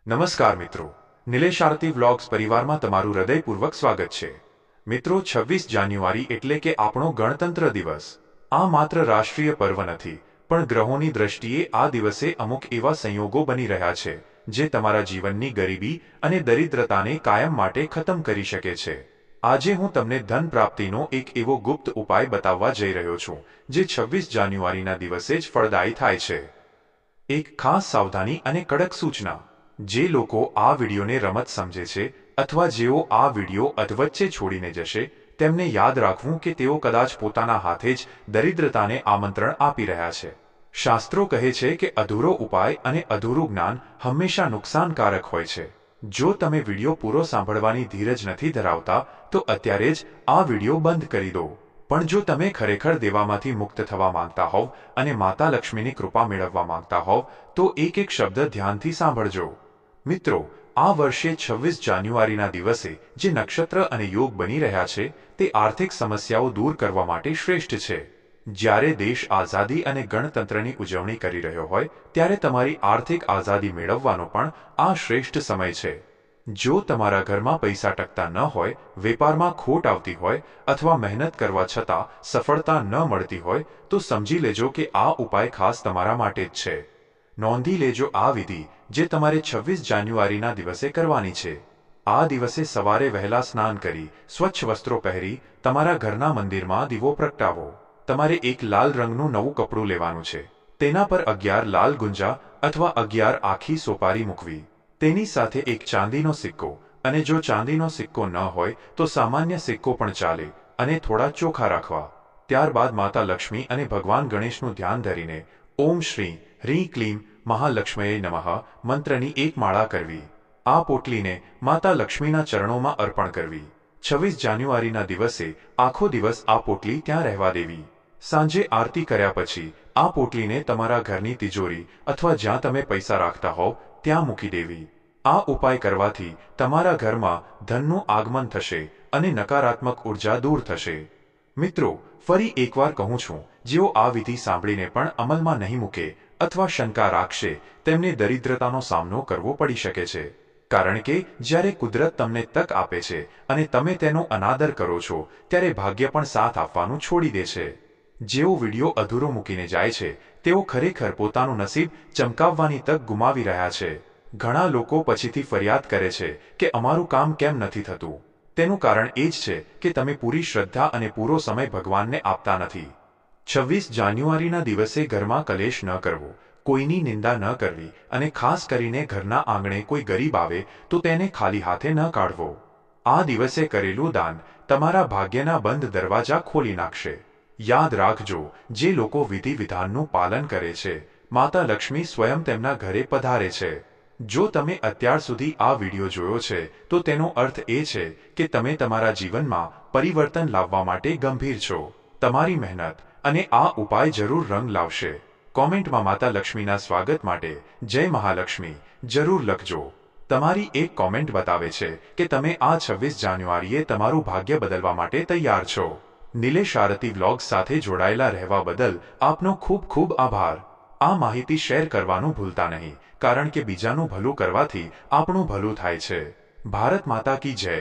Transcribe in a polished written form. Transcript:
નમસ્કાર મિત્રો, નિલેશ આરતી વ્લોગ્સ પરિવારમાં તમારું હૃદયપૂર્વક સ્વાગત છે। મિત્રો, 26 જાન્યુઆરી એટલે કે આપણો ગણતંત્ર દિવસ। આ માત્ર રાષ્ટ્રીય પર્વ નથી, પણ ગ્રહોની દ્રષ્ટિએ આ દિવસે અમુક એવા સંયોગો બની રહ્યા છે જે તમારા જીવનની ગરીબી અને દરિદ્રતાને કાયમ માટે ખતમ કરી શકે છે। આજે હું તમને ધન પ્રાપ્તિનો એક એવો ગુપ્ત ઉપાય બતાવવા જઈ રહ્યો છું જે 26 જાન્યુઆરીના દિવસે જ ફળદાયી થાય છે। એક ખાસ સાવધાની અને કડક સૂચના। જે લોકો આ વિડિયોને રમત સમજે છે અથવા જેઓ આ વિડિયો અધવચ્ચે છોડીને જશે, તેમને યાદ રાખવું કે તેઓ કદાચ પોતાના હાથે જ દરિદ્રતાને આમંત્રણ આપી રહ્યા છે। શાસ્ત્રો કહે છે કે અધૂરો ઉપાય અને અધૂરું જ્ઞાન હંમેશા નુકસાનકારક હોય છે। જો તમે વિડિયો પૂરો સાંભળવાની ધીરજ નથી ધરાવતા, તો અત્યારે જ આ વિડિયો બંધ કરી દો। પણ જો તમે ખરેખર દેવામાંથી મુક્ત થવા માંગતા હોવ અને માતા લક્ષ્મીની કૃપા મેળવવા માંગતા હોવ, તો એક એક શબ્દ ધ્યાનથી સાંભળજો। મિત્રો, આ વર્ષે 26 જાન્યુઆરીના દિવસે જે નક્ષત્ર અને યોગ બની રહ્યા છે તે આર્થિક સમસ્યાઓ દૂર કરવા માટે શ્રેષ્ઠ છે। જ્યારે દેશ આઝાદી અને ગણતંત્રની ઉજવણી કરી રહ્યો હોય, ત્યારે તમારી આર્થિક આઝાદી મેળવવાનો પણ આ શ્રેષ્ઠ સમય છે। જો તમારા ઘરમાં પૈસા ટકતા ન હોય, વેપારમાં ખોટ આવતી હોય અથવા મહેનત કરવા છતાં સફળતા ન મળતી હોય, તો સમજી લેજો કે આ ઉપાય ખાસ તમારા માટે જ છે। નોંધી લેજો આ વિધિ જે તમારે 26 જાન્યુઆરીના દિવસે કરવાની છે। આ દિવસે સવારે વહેલા સ્નાન કરી, સ્વચ્છ વસ્ત્રો પહેરી તમારા ઘરના મંદિરમાં દીવો પ્રગટાવો। તમારે એક લાલ રંગનું નવું કપડું લેવાનું છે। તેના પર 11 લાલ ગુંજા અથવા 11 આખી સોપારી મૂકવી। તેની સાથે એક ચાંદીનો સિક્કો, અને જો ચાંદીનો સિક્કો ન હોય તો સામાન્ય સિક્કો પણ ચાલે, અને થોડા ચોખા રાખવા। ત્યારબાદ માતા લક્ષ્મી અને ભગવાન ગણેશનું ધ્યાન ધરીને ઓમ શ્રી હ્રીં ક્લીં મહાલક્ષ્મયે નમઃ મંત્રની એક માળા કરવી। આ પોટલીને માતા લક્ષ્મીના ચરણોમાં અર્પણ કરવી। 26 જાન્યુઆરીના દિવસે આખો દિવસ આ પોટલી ત્યાં રહેવા દેવી। સાંજે આરતી કર્યા પછી આ પોટલીને તમારા ઘરની તિજોરી અથવા જ્યાં તમે પૈસા રાખતા હોવ ત્યાં મૂકી દેવી। આ ઉપાય કરવાથી તમારા ઘરમાં ધનનું આગમન થશે અને નકારાત્મક ઉર્જા દૂર થશે। મિત્રો, ફરી એકવાર કહું છું, જેઓ આ વિધિ સાંભળીને પણ અમલમાં નહીં મૂકે અથવા શંકા રાખશે, તેમને દરિદ્રતાનો સામનો કરવો પડી શકે છે। કારણ કે જ્યારે કુદરત તમને તક આપે છે અને તમે તેનો અનાદર કરો છો, ત્યારે ભાગ્ય પણ સાથ આપવાનું છોડી દે છે। જેઓ વિડિયો અધૂરો મૂકીને જાય છે, તેઓ ખરેખર પોતાનું નસીબ ચમકાવવાની તક ગુમાવી રહ્યા છે। ઘણા લોકો પછીથી ફરિયાદ કરે છે કે અમારું કામ કેમ નથી થતું। તેનું કારણ એ જ છે કે તમે પૂરી શ્રદ્ધા અને પૂરો સમય ભગવાનને આપતા નથી। 26 જાન્યુઆરીના દિવસે ઘરમાં કલેશ ન કરવો, કોઈની નિંદા ન કરવી અને ખાસ કરીને ઘરના આંગણે કોઈ ગરીબ આવે તો તેને ખાલી હાથે ન કાઢવો। આ દિવસે કરેલું દાન તમારા ભાગ્યના બંધ દરવાજા ખોલી નાખશે। યાદ રાખજો, જે લોકો વિધિ વિધાનનું પાલન કરે છે, માતા લક્ષ્મી સ્વયં તેમના ઘરે પધારે છે। જો તમે અત્યાર સુધી આ વિડિયો જોયો છે, તો તેનો અર્થ એ છે કે તમે તમારા જીવનમાં પરિવર્તન લાવવા માટે ગંભીર છો। તમારી મહેનત અને આ ઉપાય જરૂર રંગ લાવશે। કોમેન્ટમાં માતા લક્ષ્મીના સ્વાગત માટે જય મહાલક્ષ્મી જરૂર લખજો। તમારી એક કોમેન્ટ બતાવે છે કે તમે આ 26 જાન્યુઆરીએ તમારું ભાગ્ય બદલવા માટે તૈયાર છો। નિલેશ આરતી વ્લોગ્સ સાથે જોડાયેલા રહેવા બદલ આપનો ખૂબ ખૂબ આભાર। આ માહિતી શેર કરવાનું ભૂલતા નહીં, કારણ કે બીજાનું ભલું કરવાથી આપણું ભલું થાય છે। ભારત માતા કી જય।